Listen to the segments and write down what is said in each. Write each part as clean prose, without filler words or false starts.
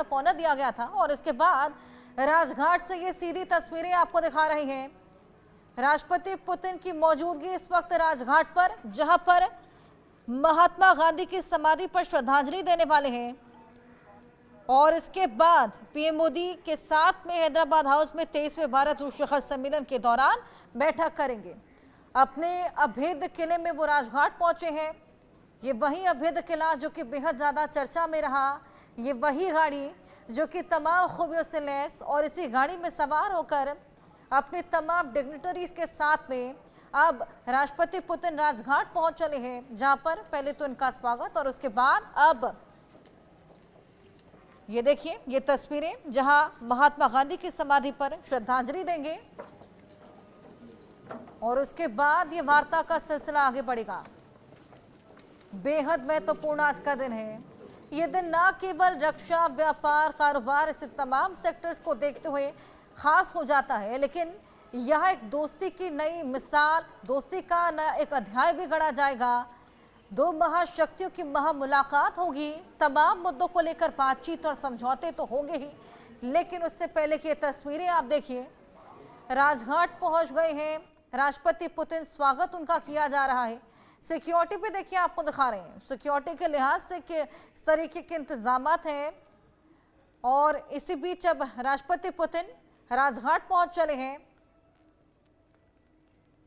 Of honour दिया गया था। और इसके बाद राजघाट से ये सीधी तस्वीरें आपको दिखा रही हैं। राष्ट्रपति पुतिन की मौजूदगी इस वक्त राजघाट पर, जहां पर महात्मा गांधी की समाधि पर श्रद्धांजलि देने वाले हैं। और इसके बाद पीएम मोदी के साथ में हैदराबाद हाउस में 23वें भारत रूस शिखर सम्मेलन के दौरान बैठक करेंगे। अपने अभेद्य किले में वो राजघाट पहुंचे हैं। ये वही अभेद्य किला जो कि बेहद ज़्यादा चर्चा में रहा, ये वही गाड़ी जो कि तमाम खूबियों से लैस, और इसी गाड़ी में सवार होकर अपने तमाम डिग्निटरीज के साथ में अब राष्ट्रपति पुतिन राजघाट पहुंच चले हैं, जहां पर पहले तो इनका स्वागत और उसके बाद अब ये देखिए ये तस्वीरें जहां महात्मा गांधी की समाधि पर श्रद्धांजलि देंगे और उसके बाद ये वार्ता का सिलसिला आगे बढ़ेगा। बेहद महत्वपूर्ण आज का दिन है। ये दिन न केवल रक्षा, व्यापार, कारोबार, ऐसे तमाम सेक्टर्स को देखते हुए खास हो जाता है, लेकिन यह एक दोस्ती की नई मिसाल, दोस्ती का नया एक अध्याय भी गढ़ा जाएगा। दो महाशक्तियों की महामुलाकात होगी। तमाम मुद्दों को लेकर बातचीत और समझौते तो होंगे ही, लेकिन उससे पहले की तस्वीरें आप देखिए। राजघाट पहुंच गए हैं राष्ट्रपति पुतिन, स्वागत उनका किया जा रहा है। सिक्योरिटी भी देखिए आपको दिखा रहे हैं, सिक्योरिटी के लिहाज से किस तरीके के इंतजामात हैं। और इसी बीच अब राष्ट्रपति पुतिन राजघाट पहुंच चले हैं।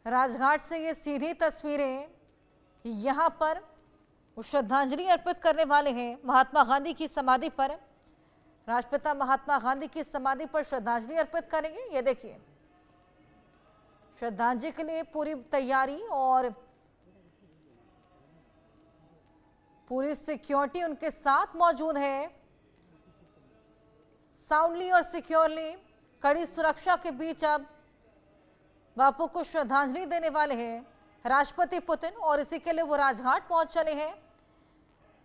राजघाट से ये सीधी तस्वीरें, यहाँ पर वो श्रद्धांजलि अर्पित करने वाले हैं महात्मा गांधी की समाधि पर। राष्ट्रपिता महात्मा गांधी की समाधि पर श्रद्धांजलि अर्पित करेंगे। ये देखिए श्रद्धांजलि के लिए पूरी तैयारी और पूरी सिक्योरिटी उनके साथ मौजूद है। साउंडली और सिक्योरली कड़ी सुरक्षा के बीच अब बापू को श्रद्धांजलि देने वाले हैं राष्ट्रपति पुतिन, और इसी के लिए वो राजघाट पहुंच चले हैं।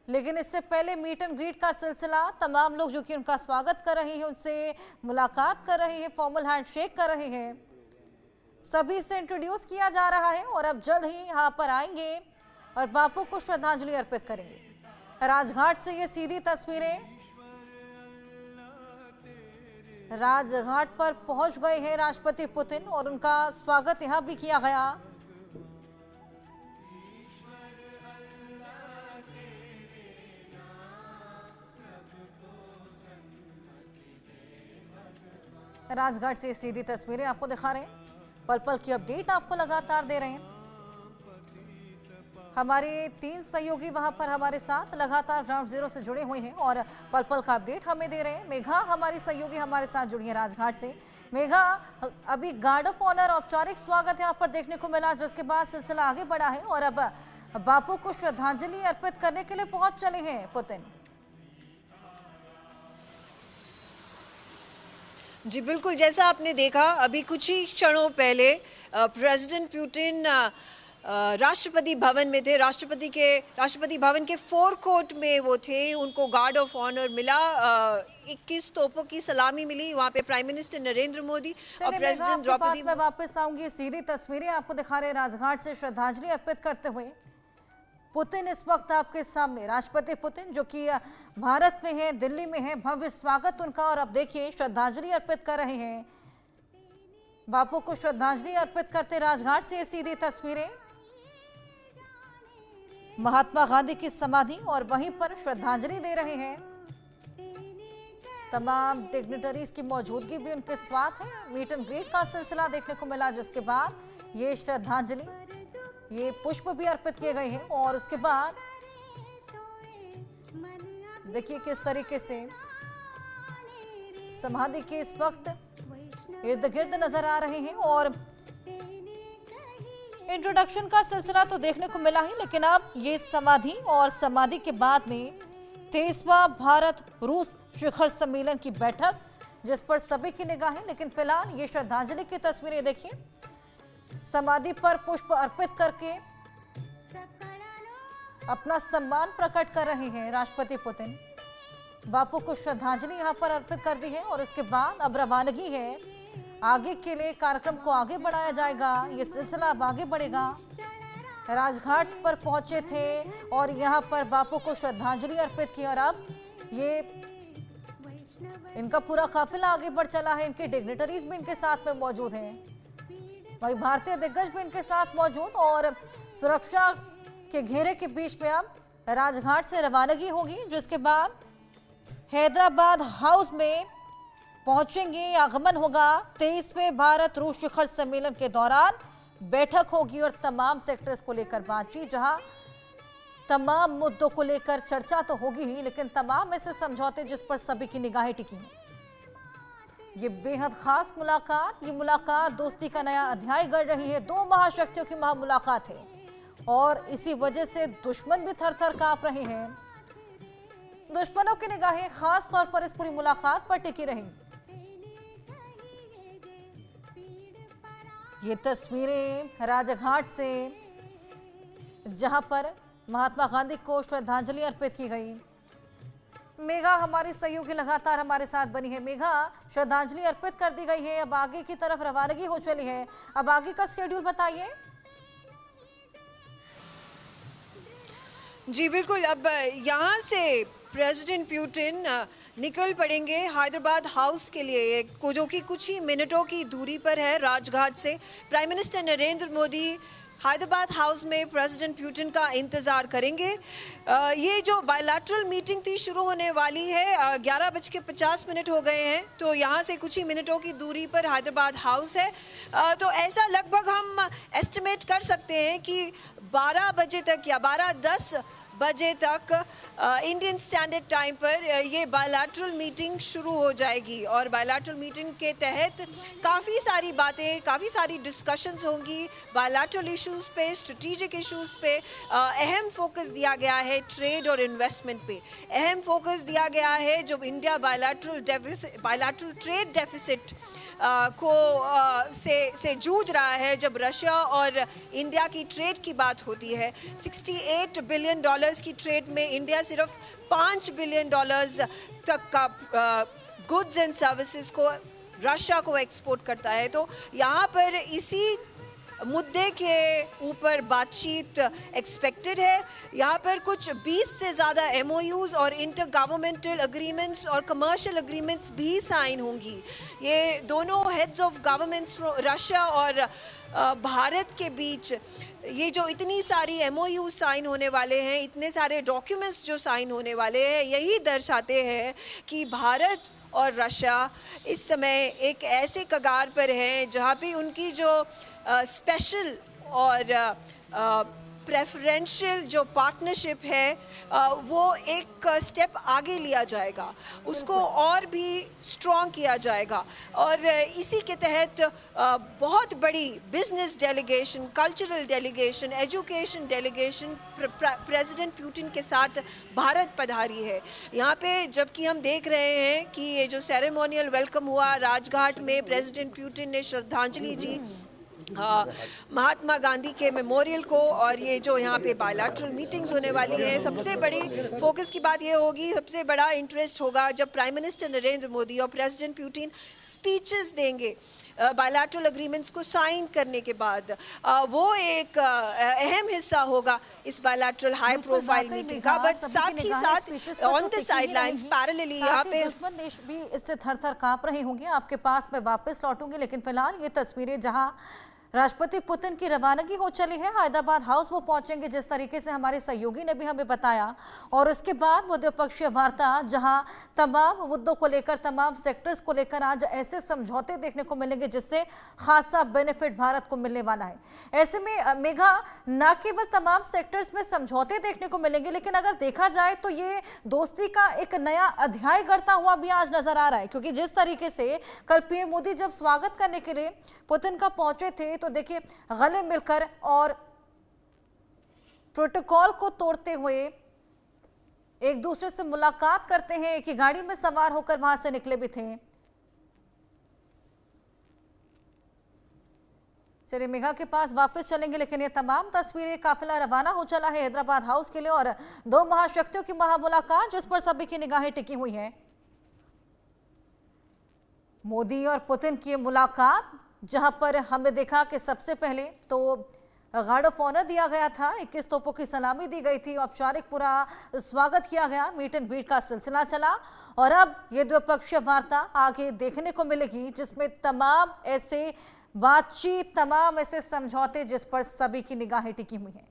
लेकिन इससे पहले मीट एंड ग्रीट का सिलसिला, तमाम लोग जो कि उनका स्वागत कर रहे हैं, उनसे मुलाकात कर रहे हैं, फॉर्मल हैंडशेक कर रहे हैं, सभी से इंट्रोड्यूस किया जा रहा है और अब जल्द ही यहाँ पर आएंगे और बापू को श्रद्धांजलि अर्पित करेंगे। राजघाट से ये सीधी तस्वीरें, राजघाट पर पहुंच गए हैं राष्ट्रपति पुतिन और उनका स्वागत यहां भी किया गया। राजघाट से सीधी तस्वीरें आपको दिखा रहे हैं, पल पल की अपडेट आपको लगातार दे रहे हैं। हमारे 3 सहयोगी वहां पर हमारे साथ लगातार ग्राउंड जीरो से जुड़े हुए हैं और पल पल का अपडेट हमें दे रहे हैं। मेघा हमारी सहयोगी हमारे साथ जुड़ी है राजघाट से। मेघा, अभी गार्ड ऑफ ऑनर औपचारिक स्वागत यहाँ पर देखने को मिला, जिसके बाद सिलसिला आगे बढ़ा है और अब बापू को श्रद्धांजलि अर्पित करने के लिए पहुंच चले हैं पुतिन। जी बिल्कुल, जैसा आपने देखा अभी कुछ ही क्षणों पहले प्रेसिडेंट पुतिन राष्ट्रपति भवन में थे। राष्ट्रपति भवन के फोरकोर्ट में वो थे। उनको गार्ड ऑफ ऑनर मिला, 21 तोपों की सलामी मिली। वहाँ पे प्राइम मिनिस्टर नरेंद्र मोदी और प्रेसिडेंट द्रौपदी। मैं वापस आऊंगी, सीधी तस्वीरें आपको दिखा रहे हैं राजघाट से श्रद्धांजलि अर्पित करते हुए पुतिन इस वक्त आपके सामने। राष्ट्रपति पुतिन जो कि भारत में है, दिल्ली में है, भव्य स्वागत उनका। और अब देखिए श्रद्धांजलि अर्पित कर रहे हैं, बापू को श्रद्धांजलि अर्पित करते राजघाट से। सीधी तस्वीरें महात्मा गांधी की समाधि और वहीं पर श्रद्धांजलि दे रहे हैं। तमाम डिग्निटरीज की मौजूदगी भी उनके साथ है। मीट एंड ग्रीट का सिलसिला देखने को मिला, जिसके बाद ये श्रद्धांजलि, ये पुष्प भी अर्पित किए गए हैं। और उसके बाद देखिए किस तरीके से समाधि के इस वक्त इर्द गिर्द नजर आ रहे हैं। और इंट्रोडक्शन का सिलसिला तो देखने को मिला ही, लेकिन अब ये समाधि और समाधि के बाद में 23वां भारत रूस शिखर सम्मेलन की बैठक, जिस पर सभी की निगाहें। लेकिन फिलहाल ये श्रद्धांजलि की तस्वीरें देखिए, समाधि पर पुष्प अर्पित करके अपना सम्मान प्रकट कर रहे हैं राष्ट्रपति पुतिन। बापू को श्रद्धांजलि यहाँ पर अर्पित कर दी है और उसके बाद अब रवानगी है आगे के लिए। कार्यक्रम को आगे बढ़ाया जाएगा, ये सिलसिला अब आगे बढ़ेगा। राजघाट पर पहुंचे थे और यहाँ पर बापू को श्रद्धांजलि अर्पित की और अब ये इनका पूरा काफिला आगे बढ़ चला है, इनके डिग्नेटरीज भी इनके साथ में मौजूद हैं, वही भारतीय दिग्गज भी इनके साथ मौजूद। और सुरक्षा के घेरे के बीच में अब राजघाट से रवानगी होगी, जिसके बाद हैदराबाद हाउस में पहुंचेंगे। आगमन होगा 23वें भारत रूस शिखर सम्मेलन के दौरान, बैठक होगी और तमाम सेक्टर्स को लेकर बातचीत, जहां तमाम मुद्दों को लेकर चर्चा तो होगी ही, लेकिन तमाम ऐसे समझौते जिस पर सभी की निगाहें टिकी हैं। ये बेहद खास मुलाकात, ये मुलाकात दोस्ती का नया अध्याय गढ़ रही है। दो महाशक्तियों की महामुलाकात है और इसी वजह से दुश्मन भी थर थर कांप रहे हैं। दुश्मनों की निगाहें खास तौर पर इस पूरी मुलाकात पर टिकी रहेंगी। ये तस्वीरें राजघाट से, जहां पर महात्मा गांधी को श्रद्धांजलि अर्पित की गई। मेघा हमारी सहयोगी लगातार हमारे साथ बनी है। मेघा, श्रद्धांजलि अर्पित कर दी गई है, अब आगे की तरफ रवानगी हो चली है, अब आगे का शेड्यूल बताइए। जी बिल्कुल, अब यहाँ से प्रेसिडेंट पुतिन निकल पड़ेंगे हैदराबाद हाउस के लिए, जो कि कुछ ही मिनटों की दूरी पर है राजघाट से। Prime minister Narendra Modi Hyderabad house में प्रेसिडेंट पुतिन का इंतज़ार करेंगे। ये जो बायलैटरल मीटिंग थी शुरू होने वाली है, 11:50 हो गए हैं, तो यहाँ से कुछ ही मिनटों की दूरी पर हैदराबाद हाउस है। तो ऐसा लगभग हम एस्टिमेट कर सकते हैं कि 12 बजे तक या 12:10 बजे तक इंडियन स्टैंडर्ड टाइम पर ये बायलैटरल मीटिंग शुरू हो जाएगी। और बायलैटरल मीटिंग के तहत काफ़ी सारी बातें, काफ़ी सारी डिस्कशंस होंगी बायलैटरल इश्यूज़ पे, स्ट्रेटेजिक इश्यूज़ पे। अहम फोकस दिया गया है ट्रेड और इन्वेस्टमेंट पे। अहम फोकस दिया गया है जो इंडिया बायलैटरल ट्रेड डेफिसिट से जूझ रहा है। जब रशिया और इंडिया की ट्रेड की बात होती है, $68 बिलियन की ट्रेड में इंडिया सिर्फ $5 बिलियन तक का गुड्स एंड सर्विसेज को रशिया को एक्सपोर्ट करता है। तो यहाँ पर इसी मुद्दे के ऊपर बातचीत एक्सपेक्टेड है। यहाँ पर कुछ 20 से ज़्यादा MOUs और इंटर गवर्नमेंटल एग्रीमेंट्स और कमर्शियल एग्रीमेंट्स भी साइन होंगी। ये दोनों हेड्स ऑफ गवर्नमेंट्स रशिया और भारत के बीच ये जो इतनी सारी MOU साइन होने वाले हैं, इतने सारे डॉक्यूमेंट्स जो साइन होने वाले हैं, यही दर्शाते हैं कि भारत और रशिया इस समय एक ऐसे कगार पर हैं जहाँ पे उनकी जो स्पेशल और प्रेफरेंशियल जो पार्टनरशिप है वो एक स्टेप आगे लिया जाएगा, उसको और भी स्ट्रॉन्ग किया जाएगा। और इसी के तहत बहुत बड़ी business delegation, cultural delegation, education delegation president Putin के साथ भारत पधारी है यहाँ पे। जबकि हम देख रहे हैं कि ये जो सेरेमोनियल वेलकम हुआ राजघाट में, प्रेसिडेंट पुतिन ने श्रद्धांजलि दी महात्मा गांधी के मेमोरियल को। और ये जो यहाँ पे बायलैटरल मीटिंग्स होने वाली हैं, सबसे बड़ी फोकस की बात ये होगी, सबसे बड़ा इंटरेस्ट होगा जब प्राइम मिनिस्टर नरेंद्र मोदी और प्रेसिडेंट पुतिन स्पीचेस देंगे बायलैटरल एग्रीमेंट्स को साइन करने के बाद। वो एक अहम हिस्सा होगा इस बायलैटरल हाई प्रोफाइल मीटिंग का। बट साथ ही साथ ऑन द साइडलाइंस पैरेलली यहाँ पे दुश्मन देश भी इससे थर थर कांप रहे होंगे। आपके पास मैं वापस लौटूंगी, लेकिन फिलहाल ये तस्वीरें जहां राष्ट्रपति पुतिन की रवानगी हो चली है, हैदराबाद हाउस वो पहुंचेंगे जिस तरीके से हमारे सहयोगी ने भी हमें बताया। और उसके बाद वो द्विपक्षीय वार्ता, जहां तमाम मुद्दों को लेकर, तमाम सेक्टर्स को लेकर आज ऐसे समझौते देखने को मिलेंगे जिससे खासा बेनिफिट भारत को मिलने वाला है। ऐसे में मेघा, न केवल तमाम सेक्टर्स में समझौते देखने को मिलेंगे, लेकिन अगर देखा जाए तो ये दोस्ती का एक नया अध्याय गढ़ता हुआ भी आज नजर आ रहा है। क्योंकि जिस तरीके से कल पीएम मोदी जब स्वागत करने के लिए पुतिन का पहुंचे थे, तो देखिए गले मिलकर और प्रोटोकॉल को तोड़ते हुए एक दूसरे से मुलाकात करते हैं, एक ही गाड़ी में सवार होकर वहां से निकले भी थे। चलिए मेघा के पास वापस चलेंगे, लेकिन ये तमाम तस्वीरें, काफिला रवाना हो चला है हैदराबाद हाउस के लिए और दो महाशक्तियों की महामुलाकात जिस पर सभी की निगाहें टिकी हुई हैं। मोदी और पुतिन की मुलाकात, जहां पर हमने देखा कि सबसे पहले तो गार्ड ऑफ ऑनर दिया गया था, 21 तोपों की सलामी दी गई थी, औपचारिक पूरा स्वागत किया गया, मीट एंड ग्रीट का सिलसिला चला और अब ये द्विपक्षीय वार्ता आगे देखने को मिलेगी जिसमें तमाम ऐसे बातचीत, तमाम ऐसे समझौते जिस पर सभी की निगाहें टिकी हुई हैं।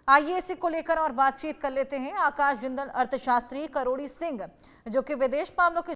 आइए इसी को लेकर और बातचीत कर लेते हैं आकाश जिंदल अर्थशास्त्री, करोड़ी सिंह जो कि विदेश मामलों के